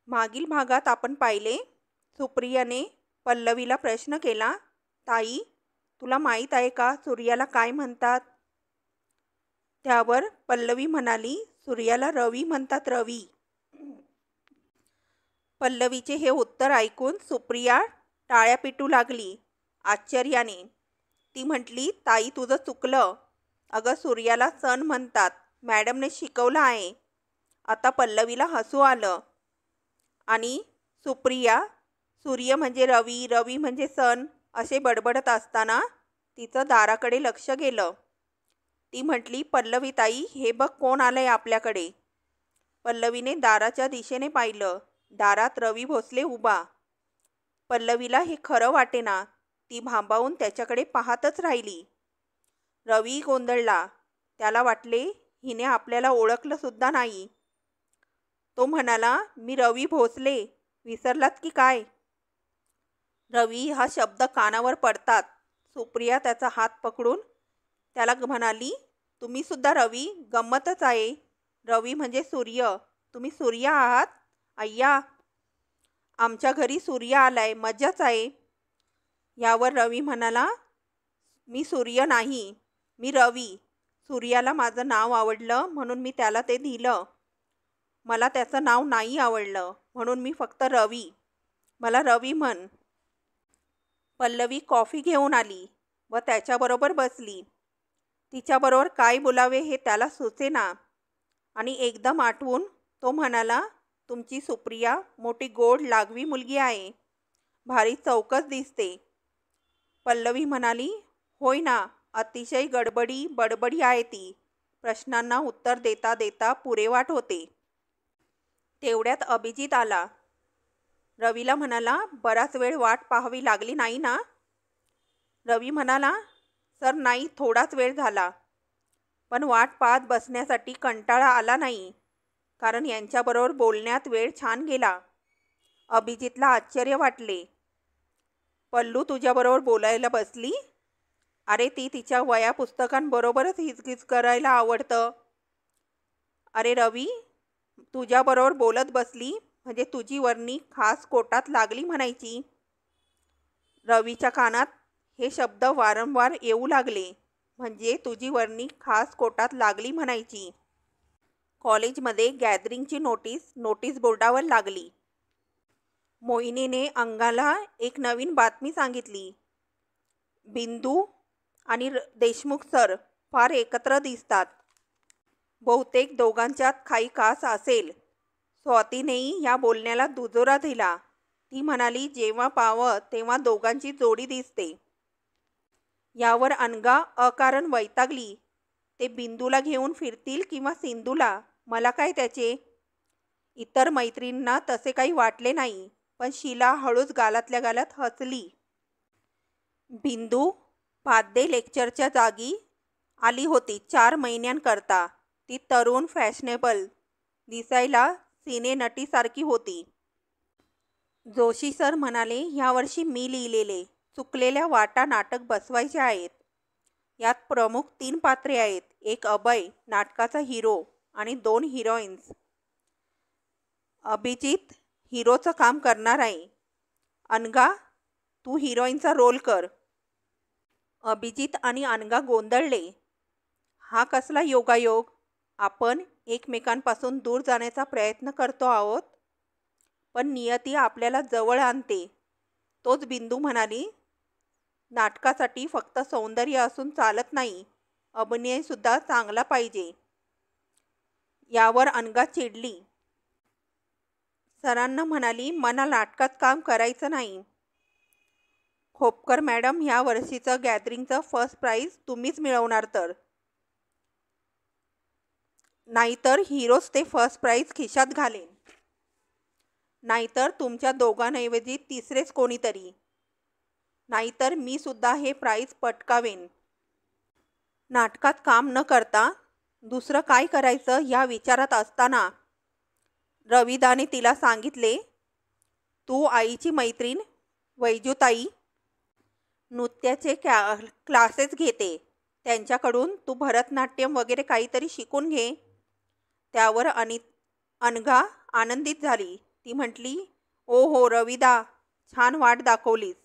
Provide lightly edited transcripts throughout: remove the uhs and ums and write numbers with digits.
मागील भागात आपण पाहिले, सुप्रियाने पल्लवीला प्रश्न केला, ताई, तुला माहीत आहे का सूर्याला काय म्हणतात? त्यावर पल्लवी म्हणाली, सूर्याला रवी म्हणतात, रवी. पल्लवीचे हे उत्तर ऐकून सुप्रिया टाळ्या पिटू लागली आश्चर्याने. ती म्हटली, ताई, तुझं चुकलं. अगं, सूर्याला सन म्हणतात, मॅडमने शिकवलं आहे. आता पल्लवीला हसू आलं आणि सुप्रिया सूर्य म्हणजे रवी, रवी म्हणजे सन असे बडबडत असताना तिचं दाराकडे लक्ष गेलं. ती म्हटली, पल्लवी ताई, हे बघ कोण आलंय आपल्याकडे. पल्लवीने दाराच्या दिशेने पाहिलं. दारात रवी भोसले उभा. पल्लवीला हे खरं वाटेना. ती भांबावून त्याच्याकडे पाहतच राहिली. रवी गोंधळला. त्याला वाटले हिने आपल्याला ओळखलं सुद्धा नाही. तो म्हणाला, मी रवी भोसले, विसरलात की काय? रवी हा शब्द कानावर पडतात सुप्रिया त्याचा हात पकडून त्याला म्हणाली, तुम्ही सुद्धा रवी? गंमतच आहे. रवी म्हणजे सूर्य. तुम्ही सूर्य आहात? अय्या, आमच्या घरी सूर्य आलाय, मज्जाच आहे. यावर रवी म्हणाला, मी सूर्य नाही, मी रवी. सूर्याला माझं नाव आवडलं म्हणून मी त्याला ते दिलं. मला त्याचं नाव नाही आवडलं म्हणून मी फक्त रवी. मला रवी म्हण. पल्लवी कॉफी घेऊन आली व त्याच्याबरोबर बसली. तिच्याबरोबर काय बोलावे हे त्याला सुचेना आणि एकदम आठवून तो म्हणाला, तुमची सुप्रिया मोठी गोड लागवी मुलगी आहे. भारी चौकस दिसते. पल्लवी म्हणाली, होय ना, अतिशय बडबडी आहे ती. प्रश्नांना उत्तर देता देता पुरेवाट होते. तेवढ्यात अभिजित आला. रवीला म्हणाला, बराच वेळ वाट पाहावी लागली नाही ना? रवी म्हणाला, सर नाही, थोडाच वेळ झाला. पण वाट पाहत बसण्यासाठी कंटाळा आला नाही, कारण यांच्याबरोबर बोलण्यात वेळ छान गेला. अभिजितला आश्चर्य वाटले. पल्लू तुझ्याबरोबर बोलायला बसली? अरे, ती तिच्या वया पुस्तकांबरोबरच हिचकिच करायला आवडतं. अरे रवी, तुझ्याबरोबर बोलत बसली म्हणजे तुझी वर्णी खास कोटात लागली म्हणायची. रवीच्या कानात हे शब्द वारंवार येऊ लागले. म्हणजे तुझी वर्णी खास कोटात लागली म्हणायची. कॉलेजमध्ये गॅदरिंगची नोटीस बोर्डावर लागली. मोहिनीने अंगाला एक नवीन बातमी सांगितली. बिंदू आणि देशमुख सर फार एकत्र दिसतात. बहुतेक दोघांच्यात काही खास असेल. स्वातीनेही या बोलण्याला दुजोरा दिला. ती म्हणाली, जेव्हा पाहावं तेव्हा दोघांची जोडी दिसते. यावर अनघा अकारण वैतागली. ते बिंदूला घेऊन फिरतील किंवा सिंधूला, मला काय त्याचे. इतर मैत्रिणींना तसे काही वाटले नाही, पण शीला हळूच गालातल्या गालात हसली. बिंदू पाध्ये लेक्चरच्या जागी आली होती 4 महिन्यांकरता. ती तरुण, फॅशनेबल, दिसायला सिने नटीसारखी होती. जोशी सर म्हणाले, ह्यावर्षी मी लिहिलेले चुकलेल्या वाटा नाटक बसवायचे आहेत. यात प्रमुख 3 पात्रे आहेत. एक अभय, नाटकाचा हिरो, आणि 2 हिरोईन्स. अभिजित हिरोचं काम करणार आहे. अनघा, तू हिरोईनचा रोल कर. अभिजित आणि अनघा गोंधळले. हा कसला योगायोग? आपण एकमेकांपासून दूर जाण्याचा प्रयत्न करतो आहोत, पण नियती आपल्याला जवळ आणते. तोच बिंदू म्हणाली, नाटकासाठी फक्त सौंदर्य असून चालत नाही, अभिनयसुद्धा चांगला पाहिजे. यावर अनघा चिडली. सरांना म्हणाली, मला नाटकात काम करायचं नाही. खोपकर मॅडम, ह्या वर्षीचं गॅदरिंगचं फर्स्ट प्राइज तुम्हीच मिळवणार तर. नाहीतर हिरोच ते फर्स्ट प्राइज खिशात घालेन. नाहीतर तुमच्या दोघांऐवजी तिसरेच कोणीतरी. नाहीतर मी सुद्धा हे प्राइज पटकावेन. नाटकात काम न करता दुसरं काय करायचं ह्या विचारात असताना रविदाने तिला सांगितले, तू आईची मैत्रीण वैजूताई नृत्याचे क्लासेस घेते. त्यांच्याकडून तू भरतनाट्यम वगैरे काहीतरी शिकून घे. त्यावर अनघा आनंदित झाली. ती म्हटली, ओ हो रविदा, छान वाट दाखवलीस.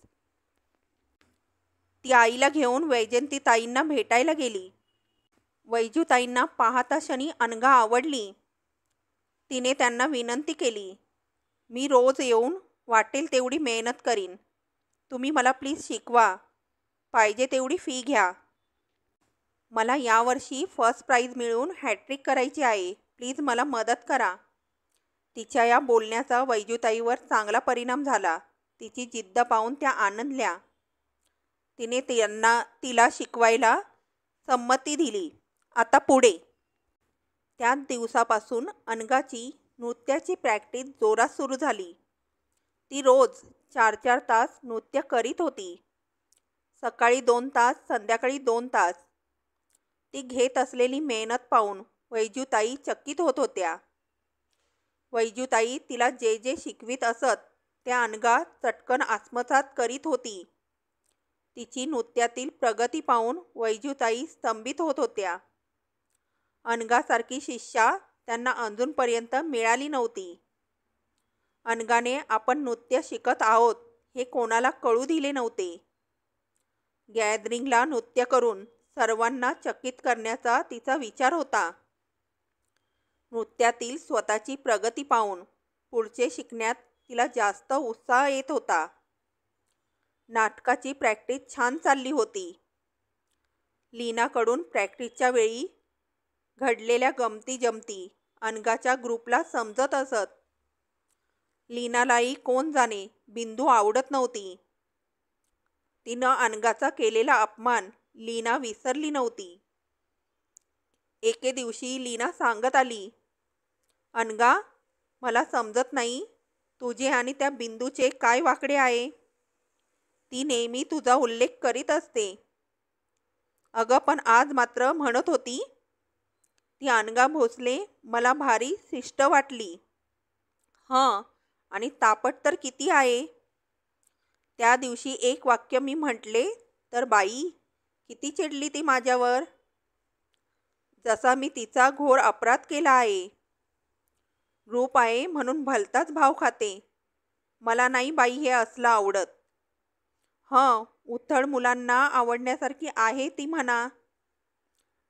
ती आईला घेऊन वैजंतीताईंना भेटायला गेली. वैजूताईंना पाहता क्षणी अनघा आवडली. तिने त्यांना विनंती केली, मी रोज येऊन वाटेल तेवढी मेहनत करीन. तुम्ही मला प्लीज शिकवा. पाहिजे तेवढी फी घ्या. मला यावर्षी फर्स्ट प्राइज मिळवून हॅट्रिक करायची आहे. प्लीज मला मदत करा. तिच्या या बोलण्याचा वैजूताईवर चांगला परिणाम झाला. तिची जिद्द पाहून त्या आनंदल्या. तिने तिला शिकवायला संमती दिली. आता पुढे. त्याच दिवसापासून अनघाची नृत्याची प्रॅक्टिस जोरात सुरू झाली. ती रोज 4-4 तास नृत्य करीत होती. सकाळी 2 तास, संध्याकाळी 2 तास. ती घेत असलेली मेहनत पाहून वैजूताई चकित होत होत्या. वैजूताई तिला जे जे शिकवीत असत त्या अनघा चटकन आत्मसात करीत होती. तिची नृत्यातील प्रगती पाहून वैजूताई स्तंभित होत होत्या. अनघासारखी शिष्या त्यांना अजूनपर्यंत मिळाली नव्हती. अनघाने आपण नृत्य शिकत आहोत हे कोणाला कळू दिले नव्हते. गॅदरिंगला नृत्य करून सर्वांना चकित करण्याचा तिचा विचार होता. नृत्यातील स्वतःची प्रगती पाहून पुढचे शिकण्यात तिला जास्त उत्साह येत होता. नाटकाची प्रॅक्टिस छान चालली होती. लीनाकडून प्रॅक्टिसच्या वेळी घडलेल्या गमती जमती अनघाच्या ग्रुपला समजत असत. लीनालाही कोण जाणे बिंदू आवडत नव्हती. तिनं अनघाचा केलेला अपमान लीना विसरली नव्हती. एके दिवशी लीना सांगत आली, अनघा, मला समजत नाही तुझे आणि त्या बिंदूचे काय वाकडे आहे. ती नेहमी तुझा उल्लेख करीत असते. अगं पण आज मात्र म्हणत होती. ती अनघा भोसले मला भारी शिष्ट वाटली. हं, आणि तापट तर किती आहे. त्या दिवशी एक वाक्य मी म्हटले तर बाई किती चिडली ती माझ्यावर. जसा मी तिचा घोर अपराध केला आहे. ग्रुप आहे म्हणून भलताच भाव खाते. मला नाही बाई हे असलं आवडत. हं, उथळ मुलांना आवडण्यासारखी आहे ती म्हणा.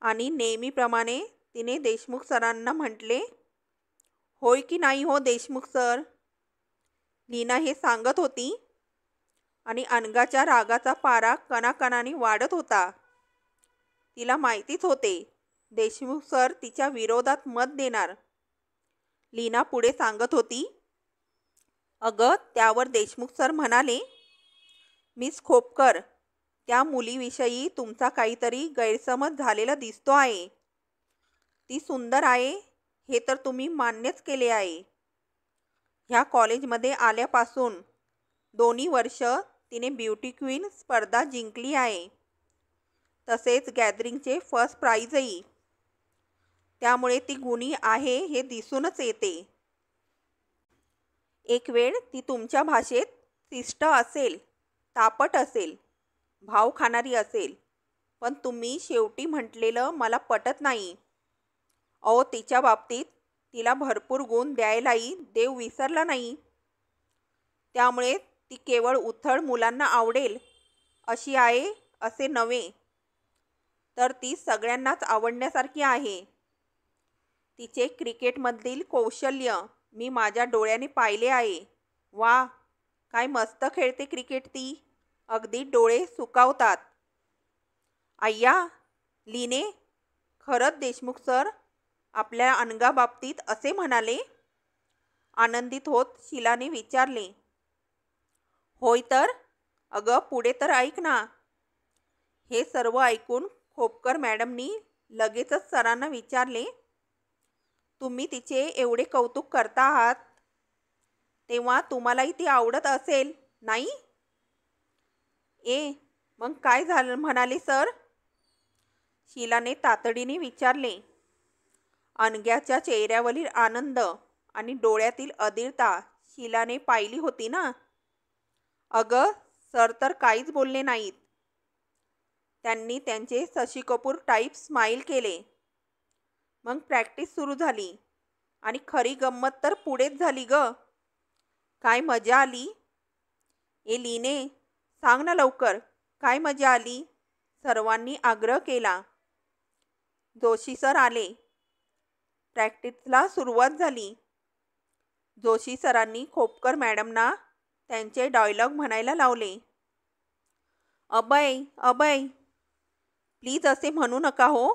आणि नेहमीप्रमाणे तिने देशमुख सरांना म्हटले, होय की नाही हो देशमुख सर. लीना हे सांगत होती आणि अनघाच्या रागाचा पारा कणाकणाने वाढत होता. तिला माहितीच होते देशमुख सर तिच्या विरोधात मत देणार. लीना पुढे सांगत होती, अगं त्यावर देशमुख सर म्हणाले, मिस खोपकर, त्या मुलीविषयी तुमचा काहीतरी गैरसमज झालेला दिसतो आहे. ती सुंदर आहे हे तर तुम्ही मान्यच केले आहे. ह्या कॉलेजमध्ये आल्यापासून 2 वर्ष तिने ब्युटी क्वीन स्पर्धा जिंकली आहे. तसेच गॅदरिंगचे फर्स्ट प्राइजही. त्यामुळे ती गुणी आहे हे दिसूनच येते. एक वेळ ती तुमच्या भाषेत शिष्ट असेल, तापट असेल, भाव खाणारी असेल, पण तुम्ही शेवटी म्हटलेलं मला पटत नाही. अहो तिच्या बाबतीत तिला भरपूर गुण द्यायलाही देव विसरला नाही. त्यामुळे ती केवळ उथळ मुलांना आवडेल अशी आहे असे नव्हे, तर ती सगळ्यांनाच आवडण्यासारखी आहे. तिचे क्रिकेटमधील कौशल्य मी माझ्या डोळ्याने पाहिले आहे. वा, काय मस्त खेळते क्रिकेट ती. अगदी डोळे सुकावतात. अय्या, लीने, खरंच देशमुख सर आपल्या अनघाबाबतीत असे म्हणाले? आनंदित होत शीलाने विचारले. होय तर. अगं पुढे तर ऐक ना. हे सर्व ऐकून खोपकर मॅडमनी लगेचच सरांना विचारले, तुम्ही तिचे एवढे कौतुक करता आहात तेव्हा तुम्हालाही ती आवडत असेल नाही? मग काय झालं म्हणाले सर? शीलाने तातडीने विचारले. अनघ्याच्या चेहऱ्यावरील आनंद आणि डोळ्यातील अधीरता शीलाने पाहिली होती ना. अगं सर तर काहीच बोलले नाहीत. त्यांनी त्यांचे शशी कपूर टाईप स्माईल केले. मग प्रॅक्टिस सुरू झाली आणि खरी गंमत तर पुढेच झाली ग. काय मजा आली? ए लीने, सांग ना लवकर, काय मजा आली? सर्वांनी आग्रह केला. जोशी सर आले. प्रॅक्टिसला सुरुवात झाली. जोशी सरांनी खोपकर मॅडमना त्यांचे डायलॉग म्हणायला लावले. अभय, अभय, प्लीज असे म्हणू नका हो.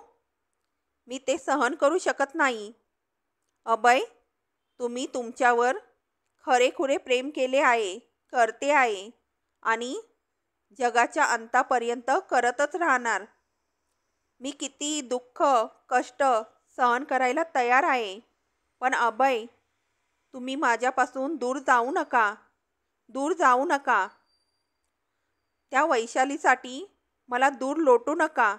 मी ते सहन करू शकत नाही. अभय, तुम्ही तुमच्यावर खरेखुरे प्रेम केले आहे, करते आहे आणि जगाच्या अंतापर्यंत करतच राहणार. मी किती दुःख, कष्ट सहन करायला तयार आहे. पण अभय, तुम्ही माझ्यापासून दूर जाऊ नका, दूर जाऊ नका. त्या वैशालीसाठी मला दूर लोटू नका.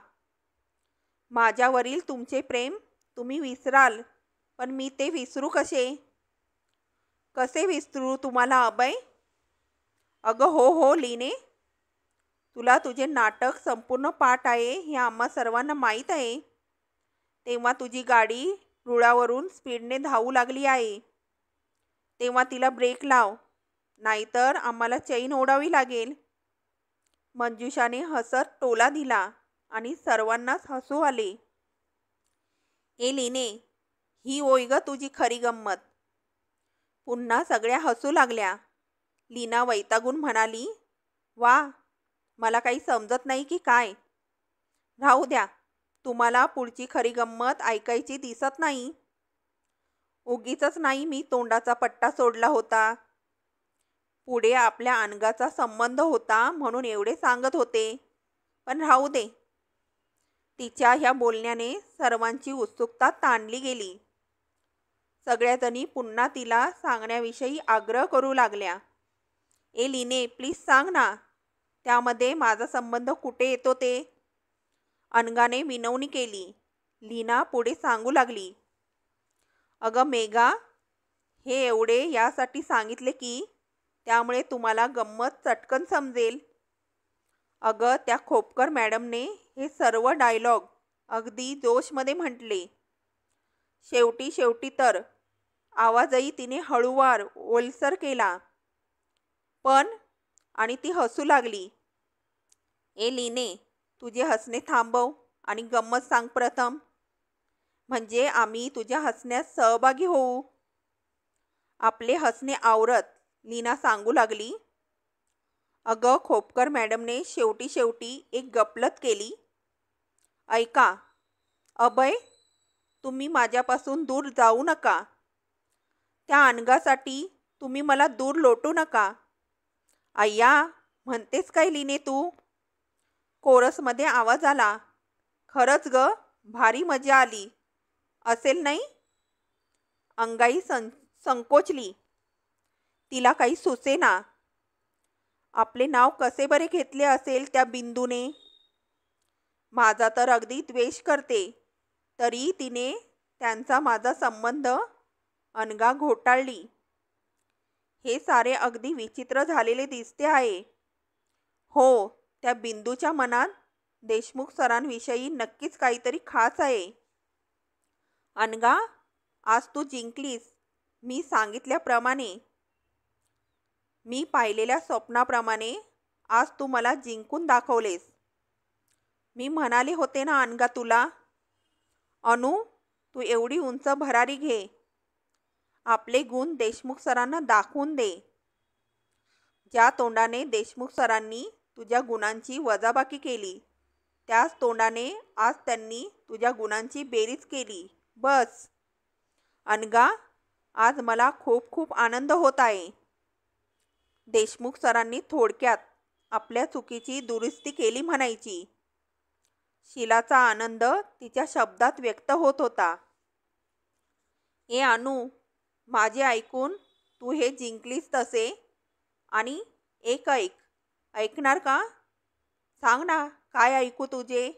माझ्यावरील तुमचे प्रेम तुम्ही विसराल, पण मी ते विसरू कसे? कसे विसरू तुम्हाला अभय? अगं हो लीने, तुला तुझे नाटक संपूर्ण पाठ आहे हे आम्हा सर्वांना माहीत आहे. तेव्हा तुझी गाडी रुळावरून स्पीडने धावू लागली आहे. तेव्हा तिला ब्रेक लाव, नाहीतर आम्हाला चैन ओढावी लागेल. मंजुषाने हसत टोला दिला आणि सर्वांनाच हसू आले. ए लीने, ही होय ग तुझी खरी गंमत. पुन्हा सगळ्या हसू लागल्या. लीना वैतागून म्हणाली, वा, मला काही समजत नाही की काय? राहू द्या, तुम्हाला पुढची खरी गंमत ऐकायची दिसत नाही. उगीचच नाही मी तोंडाचा पट्टा सोडला होता. पुढे आपल्या अनघाचा संबंध होता म्हणून एवढे सांगत होते. पण राहू दे. तिच्या ह्या बोलण्याने सर्वांची उत्सुकता ताणली गेली. सगळ्याजणी पुन्हा तिला सांगण्याविषयी आग्रह करू लागल्या. ए लीने, प्लीज सांग ना, त्यामध्ये माझा संबंध कुठे येतो ते? अनघाने विनवणी केली. लीना पुढे सांगू लागली. अगं मेघा, हे एवढे यासाठी सांगितले की त्यामुळे तुम्हाला गंमत चटकन समजेल. अगं त्या खोपकर मॅडमने हे सर्व डायलॉग अगदी जोशमध्ये म्हटले. शेवटी तर आवाजही तिने हळूवार ओलसर केला. पण आणि ती हसू लागली. ए लीने, तुझे हसणे थांबव आणि गंमत सांग प्रथम, म्हणजे आम्ही तुझ्या हसण्यात सहभागी होऊ. आपले हसणे आवरत लीना सांगू लागली. अगं खोपकर मॅडमने शेवटी एक गफलत केली. ऐका अभय, तुम्ही माझ्यापासून दूर जाऊ नका. त्या अनघासाठी तुम्ही मला दूर लोटू नका. अय्या, म्हणतेस काय लीने तू? कोरसमध्ये आवाज आला. खरंच ग, भारी मजा आली असेल नाही? अंगाई संकोचली. तिला काही सुचेना. आपले नाव कसे बरे घेतले असेल त्या बिंदूने? माझा तर अगदी द्वेष करते, तरी तिने त्यांचा माझा संबंध अनघा घोटाळली. हे सारे अगदी विचित्र झालेले दिसते आहे. हो, त्या बिंदूच्या मनात देशमुख सरांविषयी नक्कीच काहीतरी खास आहे. अनघा, आज तू जिंकलीस. मी सांगितल्याप्रमाणे, मी पाहिलेल्या स्वप्नाप्रमाणे आज तू मला जिंकून दाखवलेस. मी म्हणाले होते ना अनघा तुला, अनु, तू एवढी उंच भरारी घे. आपले गुण देशमुख सरांना दाखवून दे. ज्या तोंडाने देशमुख सरांनी तुझ्या गुणांची वजाबाकी केली, त्याच तोंडाने आज त्यांनी तुझ्या गुणांची बेरीज केली. बस अनघा, आज मला खूप आनंद होत आहे. देशमुख सरांनी थोडक्यात आपल्या चुकीची दुरुस्ती केली म्हणायची. शीलाचा आनंद तिच्या शब्दात व्यक्त होत होता. ए अनु, माझे ऐकून तू हे जिंकलीस तसे, आणि एक ऐकणार का? सांग ना, काय ऐकू तुझे?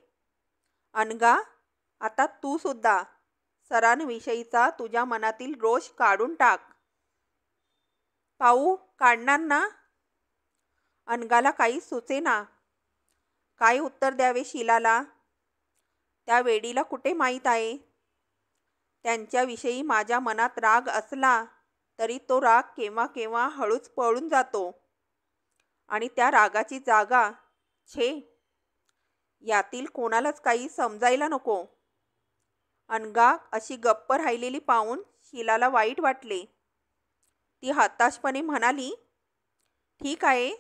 अनघा, आता तू सुद्धा सरांविषयीचा तुझ्या मनातील रोष काढून टाक. पाहू काढणार ना? अनघाला काही सुचेना. काय उत्तर द्यावे शीलाला? त्या वेडीला कुठे माहीत आहे? त्यांच्याविषयी माझ्या मनात राग असला तरी तो राग केव्हा केव्हा हळूच पळून जातो आणि त्या रागाची जागा छे यातील कोणालाच काही समजायला नको. अनघा अशी गप्प राहिलेली पाहून शीलाला वाईट वाटले. ती हताशपणे म्हणाली, ठीक आहे,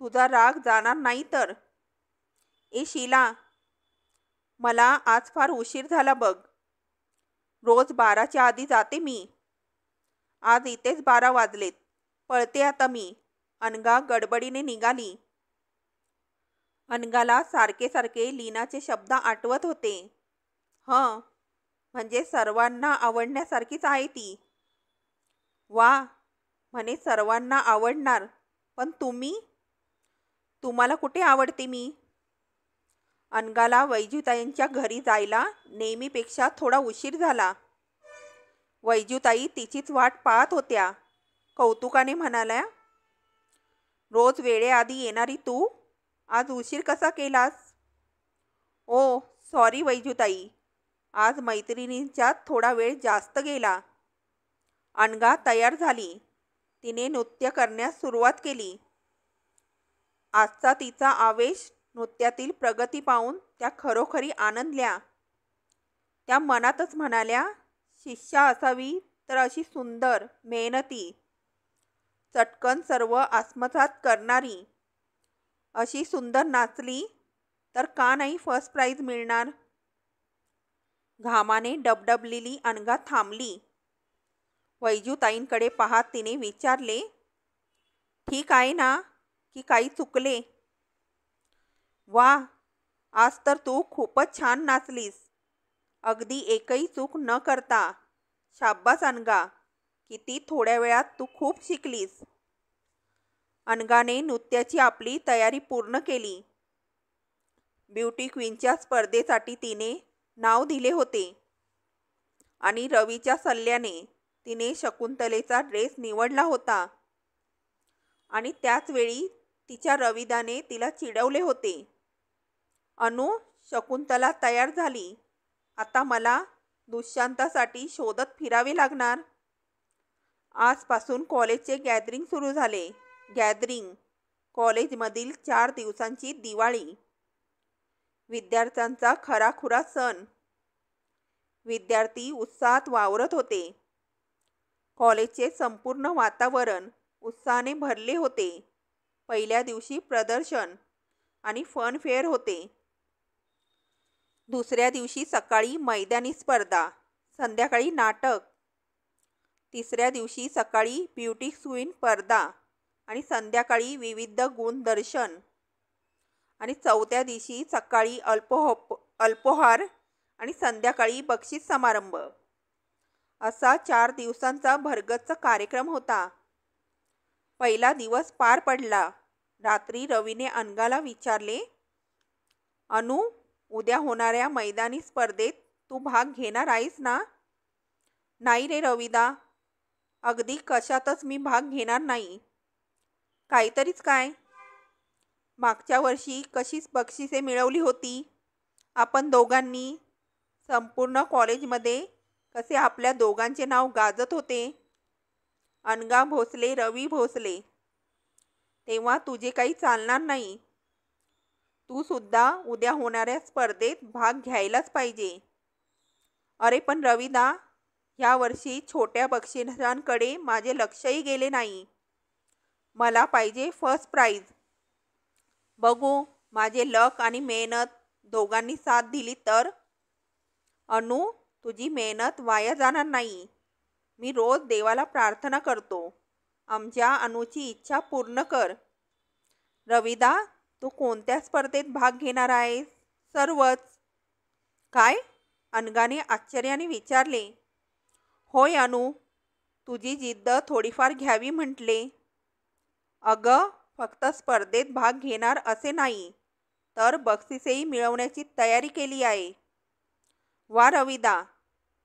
तुझा राग जाणार नाही तर. ए शीला, मला आज फार उशीर झाला बघ. रोज 12च्या आधी जाते मी. आज इथेच 12 वाजलेत. पळते आता मी. अनघा गडबडीने निघाली. अनघाला सारखे सारखे लीनाचे शब्द आठवत होते. हं, म्हणजे सर्वांना आवडण्यासारखीच आहे ती. वा, म्हणे सर्वांना आवडणार. पण तुम्हाला कुठे आवडते मी? अनघाला वैजूताईंच्या घरी जायला नेहमीपेक्षा थोडा उशीर झाला. वैजूताई तिचीच वाट पाहत होत्या. कौतुकाने म्हणाल्या, रोज वेळेआधी येणारी तू आज उशीर कसा केलास? ओ सॉरी वैजूताई, आज मैत्रिणींच्यात थोडा वेळ जास्त गेला. अनघा तयार झाली. तिने नृत्य करण्यास सुरुवात केली. आजचा तिचा आवेश, नृत्यातील प्रगती पाहून त्या खरोखरी आनंदल्या. त्या मनातच म्हणाल्या, शिष्या असावी तर अशी सुंदर, मेहनती, चटकन सर्व आत्मसात करणारी. अशी सुंदर नाचली तर का नाही फर्स्ट प्राइज मिळणार? घामाने डबडबलेली अनघा थांबली. वैजूताईंकडे पाहत तिने विचारले, ठीक आहे ना, की काही चुकले? वा, आज तर तू खूपच छान नाचलीस. अगदी एकही चूक न करता. शाब्बास अनघा, किती थोड्या वेळात तू खूप शिकलीस. अनघाने नृत्याची आपली तयारी पूर्ण केली. ब्युटी क्वीनच्या स्पर्धेसाठी तिने नाव दिले होते आणि रवीच्या सल्ल्याने तिने शकुंतलेचा ड्रेस निवडला होता. आणि त्याच वेळी तिच्या रविदाने तिला चिडवले होते. अनु, शकुंतला तयार झाली. आता मला दुष्यंतासाठी शोधत फिरावे लागणार. आजपासून कॉलेजचे गॅदरिंग सुरू झाले. गॅदरिंग, कॉलेजमधील 4 दिवसांची दिवाळी. विद्यार्थ्यांचा खराखुरा सण. विद्यार्थी उत्साहात वावरत होते. कॉलेजचे संपूर्ण वातावरण उत्साहाने भरले होते. पहिल्या दिवशी प्रदर्शन आणि फन फेअर होते. दुसऱ्या दिवशी सकाळी मैदानी स्पर्धा, संध्याकाळी नाटक. तिसऱ्या दिवशी सकाळी ब्युटी क्वीन स्पर्धा आणि संध्याकाळी विविध गुणदर्शन. आणि चौथ्या दिवशी सकाळी अल्पोहार आणि संध्याकाळी बक्षीस समारंभ. असा 4 दिवसांचा भरगच्च कार्यक्रम होता. पहिला दिवस पार पडला. रात्री रवीने अनघाला विचारले, अनु, उद्या होणाऱ्या मैदानी स्पर्धेत तू भाग घेणार आहेस ना? नाही रे रविदा, अगदी कशातच मी भाग घेणार नाही. काहीतरीच काय? मागच्या वर्षी कशीच बक्षिसे मिळवली होती आपण दोघांनी. संपूर्ण कॉलेजमध्ये कसे आपल्या दोघांचे नाव गाजत होते. अनघा भोसले, रवी भोसले. तेव्हा तुझे काही चालणार नाही. तू सुद्धा उद्या होणाऱ्या स्पर्धेत भाग घ्यायलाच पाहिजे. अरे पण रविदा, ह्या वर्षी छोट्या बक्षिसांकडे माझे लक्षही गेले नाही. मला पाहिजे फर्स्ट प्राइज. बघू, माझे लक आणि मेहनत दोघांनी साथ दिली तर. अनु, तुझी मेहनत वाया जाणार नाही. मी रोज देवाला प्रार्थना करतो, आमच्या अनुची इच्छा पूर्ण कर. रविदा, तू कोणत्या स्पर्धेत भाग घेणार आहेस? सर्वच. काय? अनघाने आश्चर्याने विचारले. होय अनु, तुझी जिद्द थोडीफार घ्यावी म्हटले. अगं, फक्त स्पर्धेत भाग घेणार असे नाही, तर बक्षीसेही मिळवण्याची तयारी केली आहे. वा रविदा,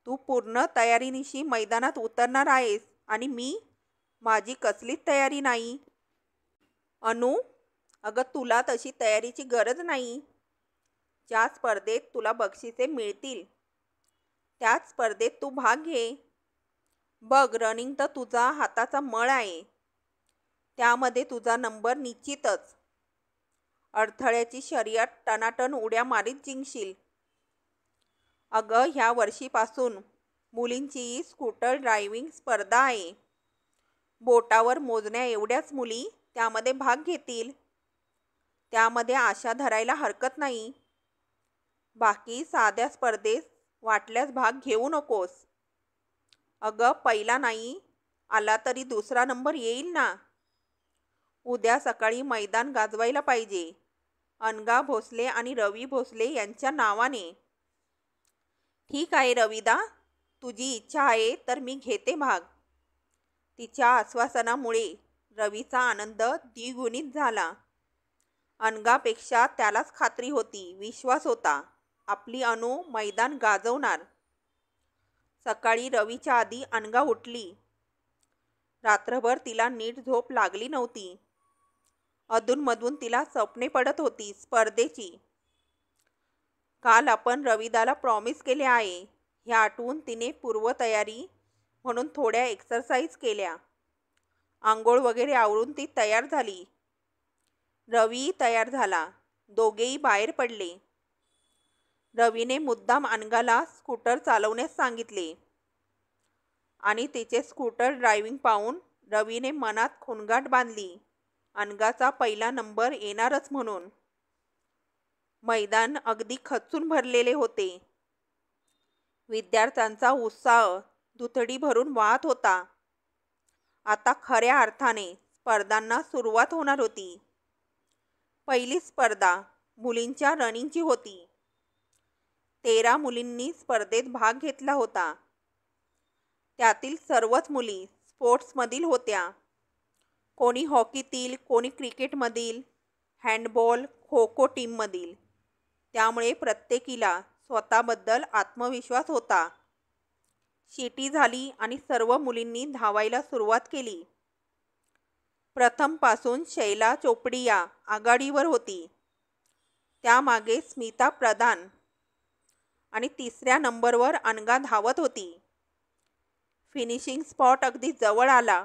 तू पूर्ण तयारीनिशी मैदानात उतरणार आहेस आणि मी, माझी कसलीच तयारी नाही. अनु, अगं तुला तशी तयारीची गरज नाही. ज्या स्पर्धेत तुला बक्षिसे मिळतील त्याच स्पर्धेत तू भाग घे. बघ, रनिंग तर तुझा हाताचा मळ आहे, त्यामध्ये तुझा नंबर निश्चितच. अडथळ्याची शर्यत टनाटन उड्या मारीत जिंकशील. अगं, ह्या वर्षीपासून मुलींचीही स्कूटर ड्रायव्हिंग स्पर्धा आहे. बोटावर मोजण्या एवढ्याच मुली त्यामध्ये भाग घेतील. त्यामध्ये आशा धरायला हरकत नाही. बाकी साध्या स्पर्धेत वाटल्यास भाग घेऊ नकोस. अगं, पहिला नाही आला तरी दुसरा नंबर येईल ना. उद्या सकाळी मैदान गाजवायला पाहिजे, अनघा भोसले आणि रवी भोसले यांच्या नावाने. ठीक आहे रविदा, तुझी इच्छा आहे तर मी घेते भाग. तिच्या आश्वासनामुळे रवीचा आनंद द्विगुणित झाला. अनघापेक्षा त्यालाच खात्री होती, विश्वास होता, आपली अनु मैदान गाजवणार. सकाळी रवीच्या आधी अनघा उठली. रात्रभर तिला नीट झोप लागली नव्हती. अधूनमधून तिला स्वप्ने पडत होती स्पर्धेची. काल आपण रविदाला प्रॉमिस केले आहे हे आठवून तिने पूर्वतयारी म्हणून थोड्या एक्सरसाइज केल्या. आंघोळ वगैरे आवरून ती तयार झाली. रवी तयार झाला. दोघेही बाहेर पडले. रवीने मुद्दाम अनघाला स्कूटर चालवण्यास सांगितले आणि तिचे स्कूटर ड्रायव्हिंग पाहून रवीने मनात खुणगाठ बांधली, अनघाचा पहिला नंबर येणारच म्हणून. मैदान अगदी खच्चून भरलेले होते. विद्यार्थ्यांचा उत्साह दुथडी भरून वाहत होता. आता खऱ्या अर्थाने स्पर्धांना सुरुवात होणार होती. पहिली स्पर्धा मुलींच्या रनिंगची होती. 13 मुलींनी स्पर्धेत भाग घेतला होता. त्यातील सर्वच मुली स्पोर्ट्समधील होत्या. कोणी हॉकीतील, कोणी क्रिकेटमधील, हँडबॉल, खो खो टीममधील. त्यामुळे प्रत्येकीला स्वतःबद्दल आत्मविश्वास होता. शिटी झाली आणि सर्व मुलींनी धावायला सुरुवात केली. प्रथमपासून शैला चोपडिया आघाडीवर होती. त्यामागे स्मिता प्रधान आणि तिसऱ्या नंबरवर अनघा धावत होती. फिनिशिंग स्पॉट अगदी जवळ आला.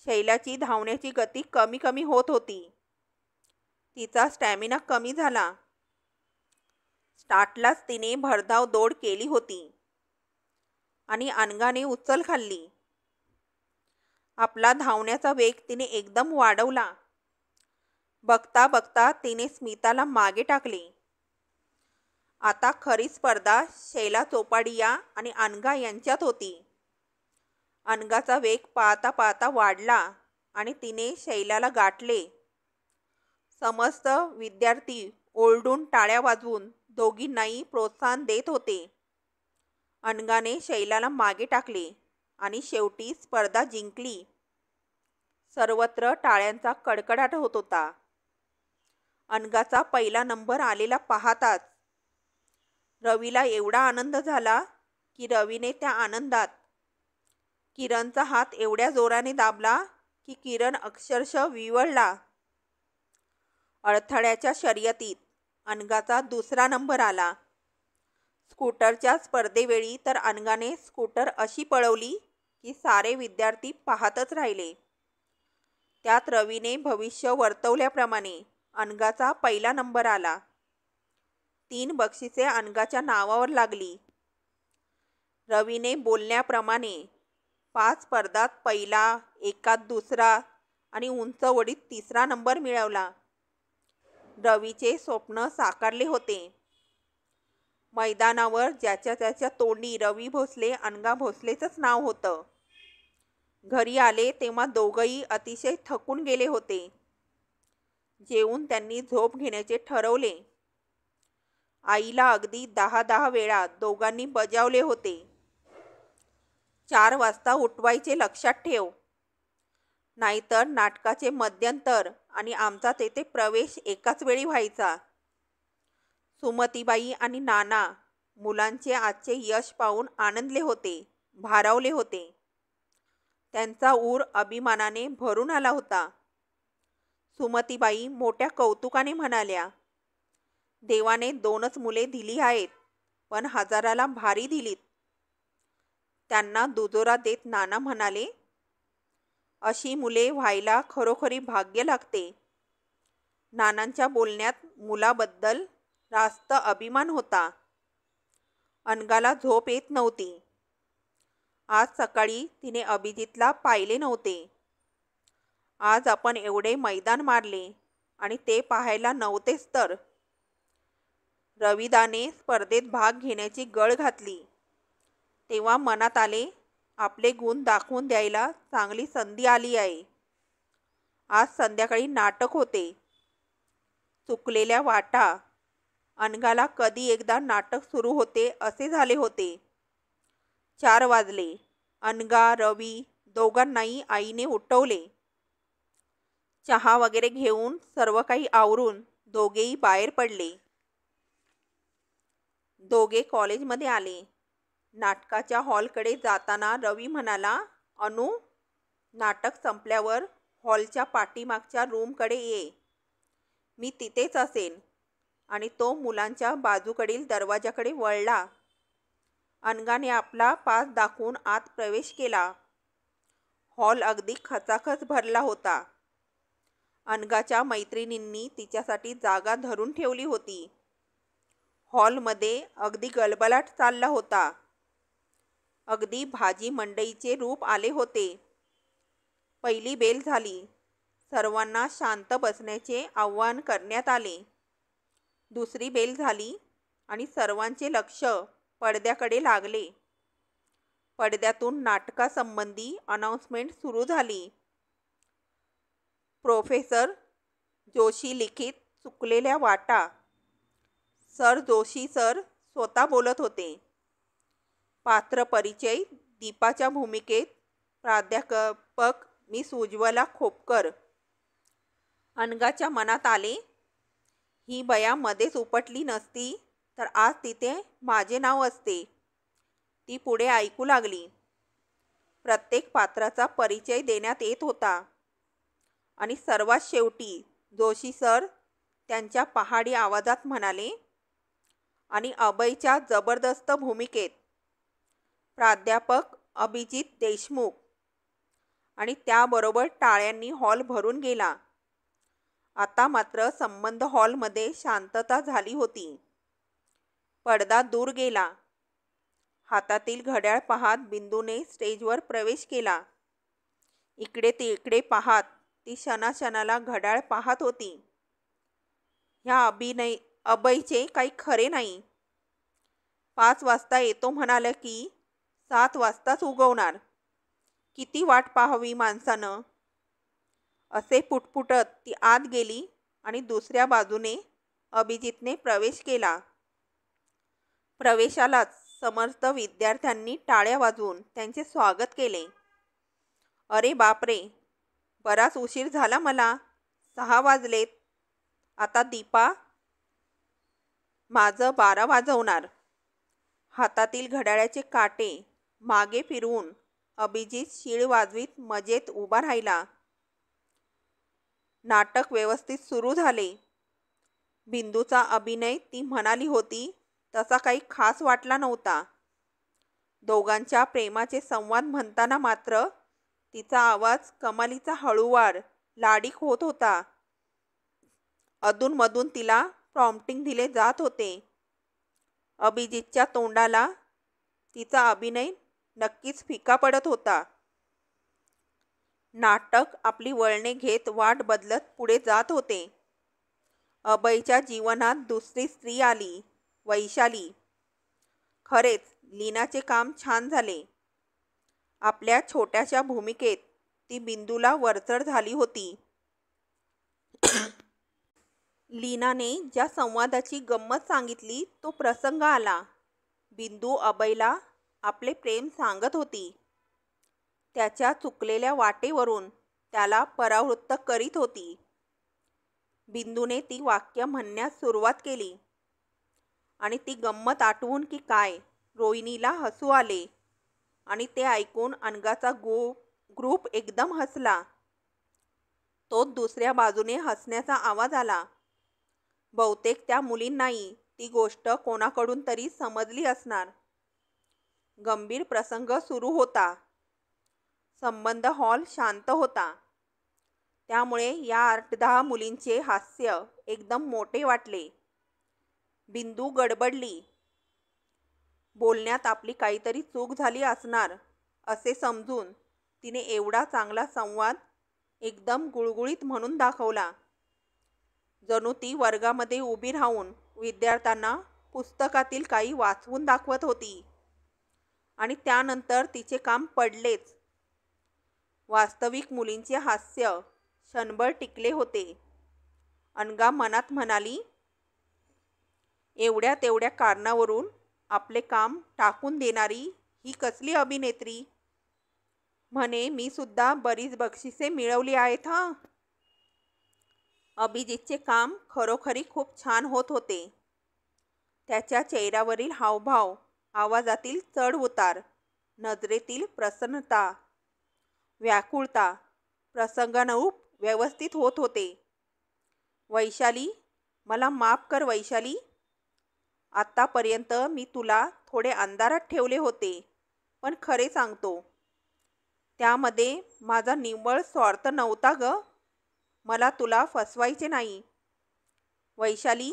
शैलाची धावण्याची गती कमी कमी होत होती. तिचा स्टॅमिना कमी झाला. स्टार्टलाच तिने भरधाव दौड केली होती आणि अनघाने उचल खाल्ली. आपला धावण्याचा वेग तिने एकदम वाढवला. बघता बघता तिने स्मिताला मागे टाकले. आता खरी स्पर्धा शैला चोपाडिया आणि अनघा यांच्यात होती. अनघाचा वेग पाहता पाहता वाढला आणि तिने शैलाला गाठले. समस्त विद्यार्थी ओरडून टाळ्या वाजवून दोघींनाही प्रोत्साहन देत होते. अनघाने शैलाला मागे टाकले आणि शेवटी स्पर्धा जिंकली. सर्वत्र टाळ्यांचा कडकडाट होत होता. अनघाचा पहिला नंबर आलेला पाहताच रवीला एवढा आनंद झाला की रवीने त्या आनंदात किरणचा हात एवढ्या जोराने दाबला की किरण अक्षरशः विव्हळला. अडथळ्याच्या शर्यतीत अनघाचा दुसरा नंबर आला. स्कूटरच्या स्पर्धेवेळी तर अनघाने स्कूटर अशी पळवली की सारे विद्यार्थी पाहतच राहिले. त्यात रवीने भविष्य वर्तवल्याप्रमाणे अनघाचा पहिला नंबर आला. 3 बक्षिसे अनघाच्या नावावर लागली. रवीने बोलण्याप्रमाणे 5 स्पर्धात पहिला, एकात दुसरा आणि उंचवडीत तिसरा नंबर मिळवला. रवीचे स्वप्न साकारले होते. मैदानावर ज्याच्या त्याच्या तोंडी रवी भोसले, अनघा भोसलेचंच नाव होतं. घरी आले तेव्हा दोघंही अतिशय थकून गेले होते. जेवून त्यांनी झोप घेण्याचे ठरवले. आईला अगदी 10 वेळा दोघांनी बजावले होते. 4 वाजता उठवायचे लक्षात ठेव, नाहीतर नाटकाचे मध्यंतर आणि आमचा तेथे प्रवेश एकाच वेळी व्हायचा. सुमतीबाई आणि नाना मुलांचे आजचे यश पाहून आनंदले होते, भारावले होते. त्यांचा ऊर अभिमानाने भरून आला होता. सुमतीबाई मोठ्या कौतुकाने म्हणाल्या, देवाने 2च मुले दिली आहेत, पण हजाराला भारी दिलीत. त्यांना दुजोरा देत नाना म्हणाले, अशी मुले व्हायला खरोखरी भाग्य लागते. नानांच्या बोलण्यात मुलाबद्दल रास्त अभिमान होता. अनघाला झोप येत नव्हती. आज सकाळी तिने अभिजितला पाहिले नव्हते. आज आपण एवढे मैदान मारले आणि ते पाहायला नव्हतेच तर. रविदाने स्पर्धेत भाग घेण्याची गळ घातली तेव्हा मनात आले, आपले गुण दाखवून द्यायला चांगली संधी आली आहे. आज संध्याकाळी नाटक होते. चुकलेल्या वाटा. अनघाला कधी एकदा नाटक सुरू होते असे झाले होते. 4 वाजले. अनघा, रवी दोघांनाही आईने उठवले. चहा वगैरे घेऊन सर्व काही आवरून दोघेही बाहेर पडले. दोघे कॉलेजमध्ये आले. नाटकाच्या हॉलकडे जाताना रवी म्हणाला, अनु, नाटक संपल्यावर हॉलच्या पाठीमागच्या रूमकडे ये. मी तिथेच असेन. आणि तो मुलांच्या बाजूकडील दरवाजाकडे वळला. अनघाने आपला पास दाखवून आत प्रवेश केला. हॉल अगदी खचाखच भरला होता. अनघाच्या मैत्रिणींनी तिच्यासाठी जागा धरून ठेवली होती. हॉलमध्ये अगदी गलबलाट चालला होता. अगदी भाजी मंडईचे रूप आले होते. पहिली बेल झाली. सर्वांना शांत बसण्याचे आवाहन करण्यात आले. दुसरी बेल झाली आणि सर्वांचे लक्ष पडद्याकडे लागले. पडद्यातून नाटकासंबंधी अनाउन्समेंट सुरू झाली. प्रोफेसर जोशी लिखित चुकलेल्या वाटा. सर जोशी सर स्वतः बोलत होते. पात्र परिचय. दीपाच्या भूमिकेत प्राध्यापक मिस उज्ज्वला खोपकर. अनघाच्या मनात आले, ही बया मध्येच उपटली नसती तर आज तिथे माझे नाव असते. ती पुढे ऐकू लागली. प्रत्येक पात्राचा परिचय देण्यात येत होता आणि सर्वात शेवटी जोशी सर त्यांच्या पहाडी आवाजात म्हणाले, आणि अभयच्या जबरदस्त भूमिकेत प्राध्यापक अभिजित देशमुख. आणि त्याबरोबर टाळ्यांनी हॉल भरून गेला. आता मात्र संबंध हॉलमध्ये शांतता झाली होती. पडदा दूर गेला. हातातील घड्याळ पाहत बिंदूने स्टेजवर प्रवेश केला. इकडे तिकडे पाहत ती क्षणाक्षणाला घड्याळ पाहत होती. ह्या अभयचे काही खरे नाही. 5 वाजता येतो म्हणाला की 7 वाजताच उगवणार. किती वाट पाहावी माणसानं. असे पुटपुटत ती आत गेली आणि दुसऱ्या बाजूने अभिजितने प्रवेश केला. प्रवेशालाच समस्त विद्यार्थ्यांनी टाळ्या वाजवून त्यांचे स्वागत केले. अरे बापरे, बराच उशीर झाला मला. 6 वाजलेत. आता दीपा माझं 12 वाजवणार. हातातील घड्याळाचे काटे मागे फिरवून अभिजित शीळ वाजवीत मजेत उभा राहिला. नाटक व्यवस्थित सुरू झाले. बिंदूचा अभिनय ती म्हणाली होती तसा काही खास वाटला नव्हता. दोघांच्या प्रेमाचे संवाद म्हणताना मात्र तिचा आवाज कमालीचा हळूवार, लाडीक होत होता. अधूनमधून तिला प्रॉम्प्टिंग दिले जात होते. अभिजितच्या तोंडाला तिचा अभिनय नक्कीच फिका पडत होता. नाटक आपली वळणे घेत वाट बदलत पुढे जात होते. अभयच्या जीवनात दुसरी स्त्री आली, वैशाली. खरेच लीनाचे काम छान झाले. आपल्या छोट्याशा भूमिकेत ती बिंदूला वरचढ झाली होती. लीनाने ज्या संवादाची गंमत सांगितली तो प्रसंग आला. बिंदू अभयला आपले प्रेम सांगत होती. त्याच्या चुकलेल्या वाटेवरून त्याला परावृत्त करीत होती. बिंदूने ती वाक्य म्हणण्यास सुरुवात केली आणि ती गंमत आठवून की काय रोहिणीला हसू आले आणि ते ऐकून अनघाचा ग्रुप एकदम हसला. तो दुसऱ्या बाजूने हसण्याचा आवाज आला. बहुतेक त्या मुलींनाही ती गोष्ट कोणाकडून तरी समजली असणार. गंभीर प्रसंग सुरू होता. संबंध हॉल शांत होता. त्यामुळे या 8-10 मुलींचे हास्य एकदम मोठे वाटले. बिंदू गडबडली. बोलण्यात आपली काहीतरी चूक झाली असणार असे समजून तिने एवढा चांगला संवाद एकदम गुळगुळीत म्हणून दाखवला, जणू ती वर्गामध्ये उभी राहून विद्यार्थ्यांना पुस्तकातील काही वाचवून दाखवत होती. आणि त्यानंतर तिचे काम पडलेच. वास्तविक मुलींचे हास्य क्षणभर टिकले होते. अनघा मनात म्हणाली, एवढ्या तेवढ्या कारणावरून आपले काम टाकून देणारी ही कसली अभिनेत्री. म्हणे मी सुद्धा बरीच बक्षिसे मिळवली आहेत हा. अभिजितचे काम खरोखरी खूप छान होत होते. त्याच्या चेहऱ्यावरील हावभाव, आवाजातील चढ उतार, नजरेतील प्रसन्नता, व्याकुळता प्रसंगानुरूप व्यवस्थित होत होते. वैशाली, मला माफ कर वैशाली. आत्तापर्यंत मी तुला थोडे अंधारात ठेवले होते, पण खरे सांगतो, त्यामध्ये माझा निव्वळ स्वार्थ नव्हता ग. मला तुला फसवायचे नाही. वैशाली,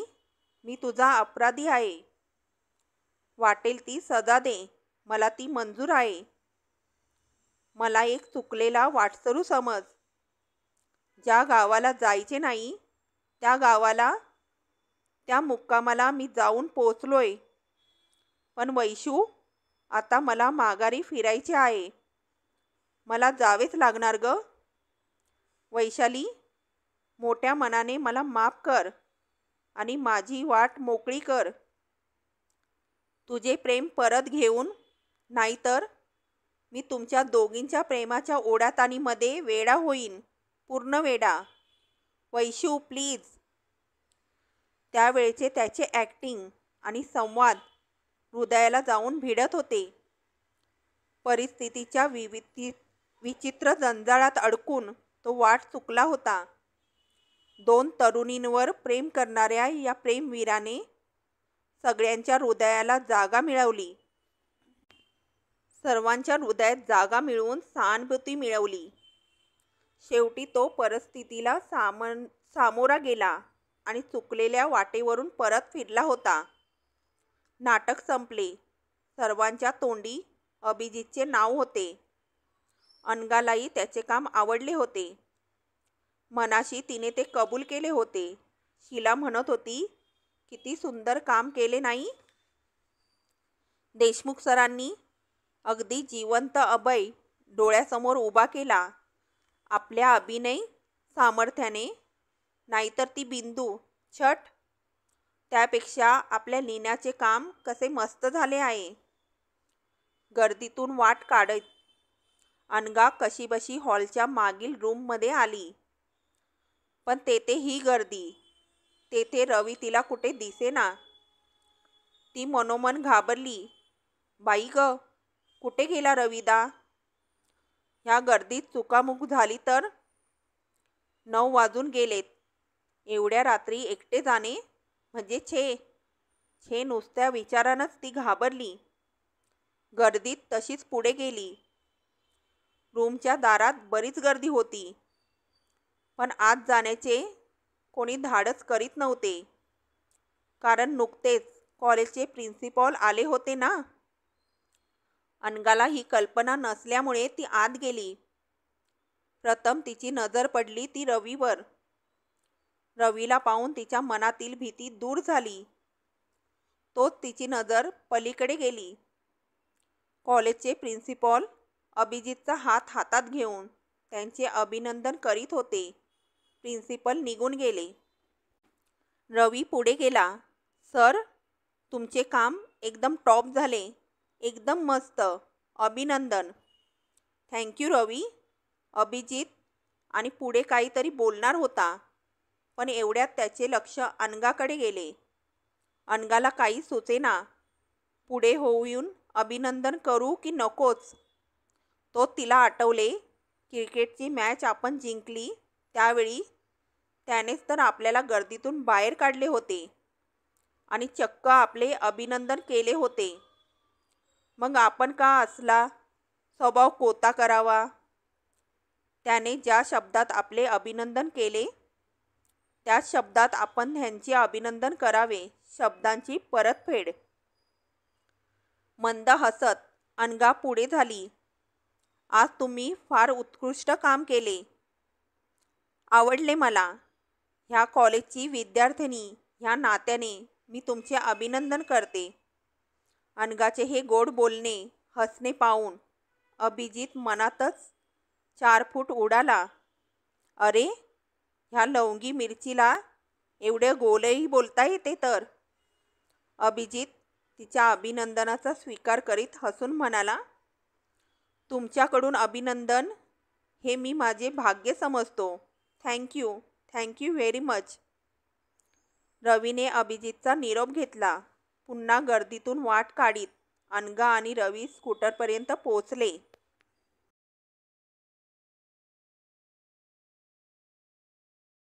मी तुझा अपराधी आहे. वाटेल ती सजा दे, मला ती मंजूर आहे. मला एक चुकलेला वाटसरू समज. ज्या गावाला जायचे नाही त्या गावाला, त्या मुक्कामाला मी जाऊन पोचलोय. पण वैशू, आता मला माघारी फिरायचे आहे. मला जावेच लागणार ग. वैशाली, मोठ्या मनाने मला माफ कर आणि माझी वाट मोकळी कर. तुझे प्रेम परत घेऊन, नाहीतर मी तुमच्या दोघींच्या प्रेमाच्या ओढाताणीमध्ये वेडा होईन, पूर्ण वेडा. वैशू प्लीज. त्यावेळचे त्याचे ॲक्टिंग आणि संवाद हृदयाला जाऊन भिडत होते. परिस्थितीच्या विचित्र जंजाळात अडकून तो वाट चुकला होता. 2 तरुणींवर प्रेम करणाऱ्या या प्रेमवीराने सगळ्यांच्या हृदयाला जागा मिळवली. सर्वांच्या हृदयात जागा मिळवून सहानुभूती मिळवली. शेवटी तो परिस्थितीला सामोरा गेला आणि चुकलेल्या वाटेवरून परत फिरला होता. नाटक संपले. सर्वांच्या तोंडी अभिजितचे नाव होते. अनघालाही त्याचे काम आवडले होते. मनाशी तिने ते कबूल केले होते. शीला म्हणत होती, किती सुंदर काम केले नाही. देशमुख सरांनी अगदी जिवंत अभय डोळ्यासमोर उभा केला. आपल्या अभिनय सामर्थ्याने. नाहीतर ती बिंदू, छट. त्यापेक्षा आपल्या लिहिण्याचे काम कसे मस्त झाले आहे. गर्दीतून वाट काढत अनघा कशीबशी हॉलच्या मागील रूममध्ये आली. पण तेथे ही गर्दी. तेथे रवी तिला कुठे दिसेना. ती मनोमन घाबरली. बाई ग, कुठे गेला रविदा? ह्या गर्दीत चुकामुक झाली तर? 9 वाजून गेलेत. एवढ्या रात्री एकटे जाणे म्हणजे छे. छे नुसत्या विचारानंच ती घाबरली. गर्दीत तशीच पुढे गेली. रूमच्या दारात बरीच गर्दी होती. पण आत जाण्याचे कोणी धाडस करीत नव्हते. कारण नुकतेच कॉलेजचे प्रिन्सिपॉल आले होते ना. अनघाला ही कल्पना नसल्यामुळे ती आत गेली. प्रथम तिची नजर पडली ती रवीवर. रवीला पाहून तिच्या मनातील भीती दूर झाली. तोच तिची नजर पलीकडे गेली. कॉलेजचे प्रिन्सिपॉल अभिजितचा हात हातात घेऊन त्यांचे अभिनंदन करीत होते. प्रिन्सिपल निघून गेले. रवी पुढे गेला. सर, तुमचे काम एकदम टॉप झाले. एकदम मस्त. अभिनंदन. थँक्यू रवी. अभिजित आणि पुढे काहीतरी बोलणार होता. पण एवढ्यात त्याचे लक्ष अनघाकडे गेले. अनघाला काही सुचेना. पुढे होऊन अभिनंदन करू की नकोच. तो तिला आठवले, क्रिकेटची मॅच आपण जिंकली त्यावेळी त्यानेच तर आपल्याला गर्दीतून बाहेर काढले होते आणि चक्क आपले अभिनंदन केले होते. मग आपण का असला स्वभाव कोता करावा. त्याने ज्या शब्दात आपले अभिनंदन केले त्याच शब्दात आपण त्यांचे अभिनंदन करावे. शब्दांची परतफेड. मंद हसत अनघा पुढे झाली. आज तुम्ही फार उत्कृष्ट काम केले. आवडले मला. ह्या कॉलेजची विद्यार्थिनी ह्या नात्याने मी तुमचे अभिनंदन करते. अनघाचे हे गोड बोलणे हसणे पाहून अभिजित मनातच 4 फूट उडाला. अरे, ह्या लवंगी मिरचीला एवढे गोलही बोलता येते तर. अभिजित तिच्या अभिनंदनाचा स्वीकार करीत हसून म्हणाला, तुमच्याकडून अभिनंदन हे मी माझे भाग्य समजतो. Thank you very much. रवीने अभिजितचा निरोप घेतला. पुन्हा गर्दीतून वाट काढीत अनघा आणि रवी स्कूटरपर्यंत पोचले.